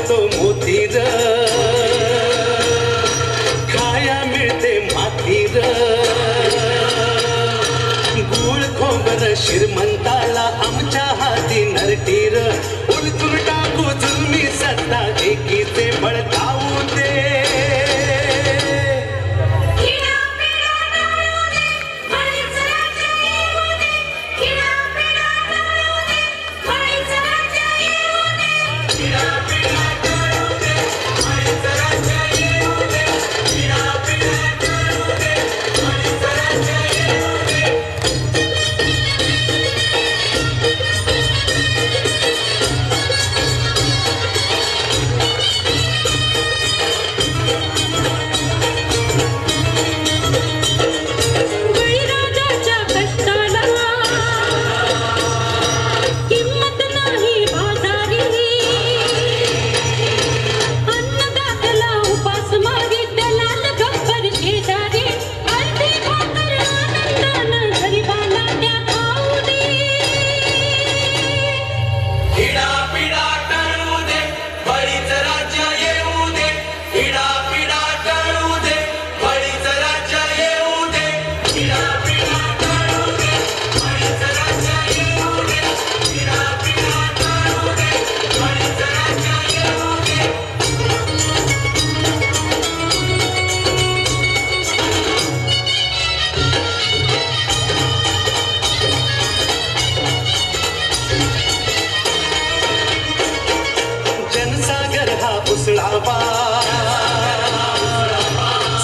तो मोतीर खाया मिळते मातीर गुळ खोबर श्रीमंताला आमच्या हाती नरटीर उलटून टाकू जुलमी सत्ता एकीचे बळकावू दे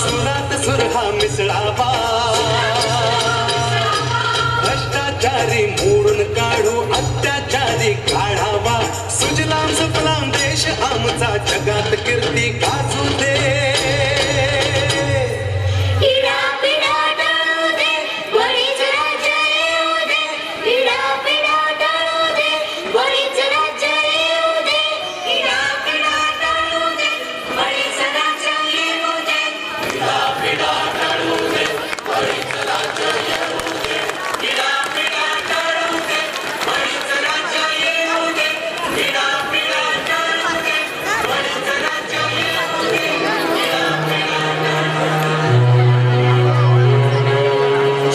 सुरात सुर हा मिसळावा भ्रष्टाचारी मोडून काढू अत्याचारी काढावा सुजलाम सुफलाम देश आमचा जगात कीर्ती गाजू दे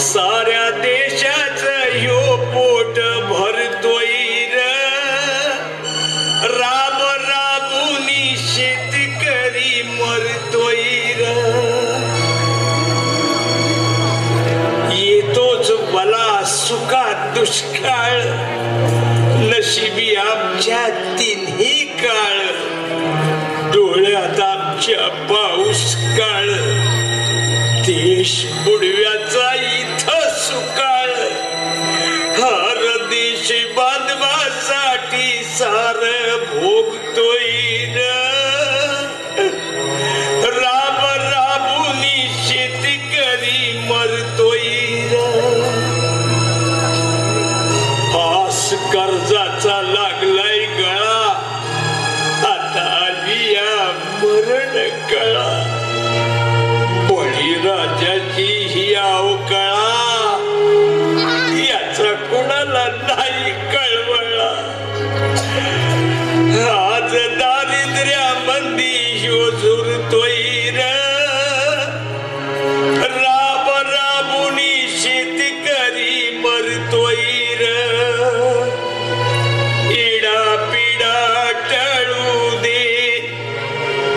साऱ्या देशाचं ह्यो पोट भरतोय राब राबुनी शेतकरी मरतोय येतोच बला सुखात दुष्काळ नशिबी आमच्या तिन्ही काळ डोळ्यात आमच्या पाऊस काळ देश बुडव्याचा इथं सुकाळ हर देश बांधवासाठी सार भोगतोय राब राबुनी शेतकरी मरतोय पास कर्जाचा लागलाय गळा आता आली या मरण कळा राजाची ही अवकाळा याचा कुणाला नाही कळवळा आज दारिद्र्यामंदी ह्यो झुरतोय राब राबुनी शेतकरी मरतोय इडा पिडा टळू दे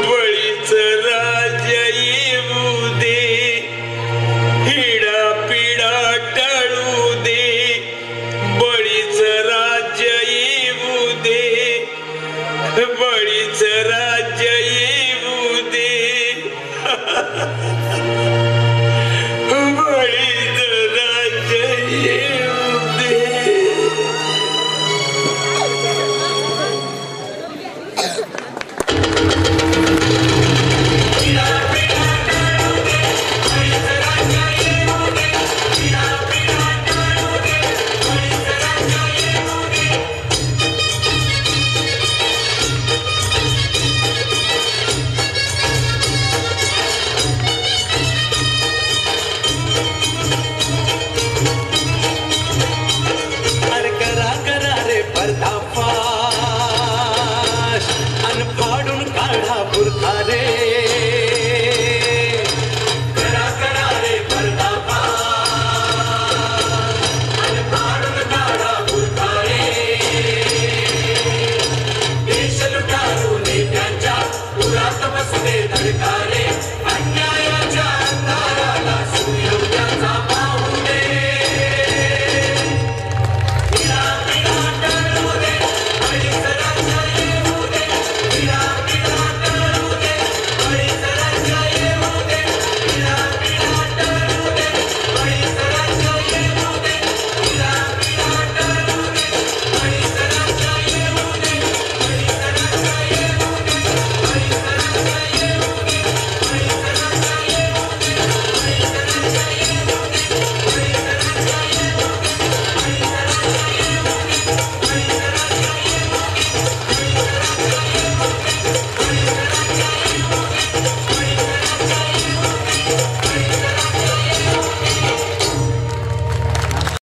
बळीच राज येऊ दे हिडा पिडा टळू दे बळीच राज्य येऊ दे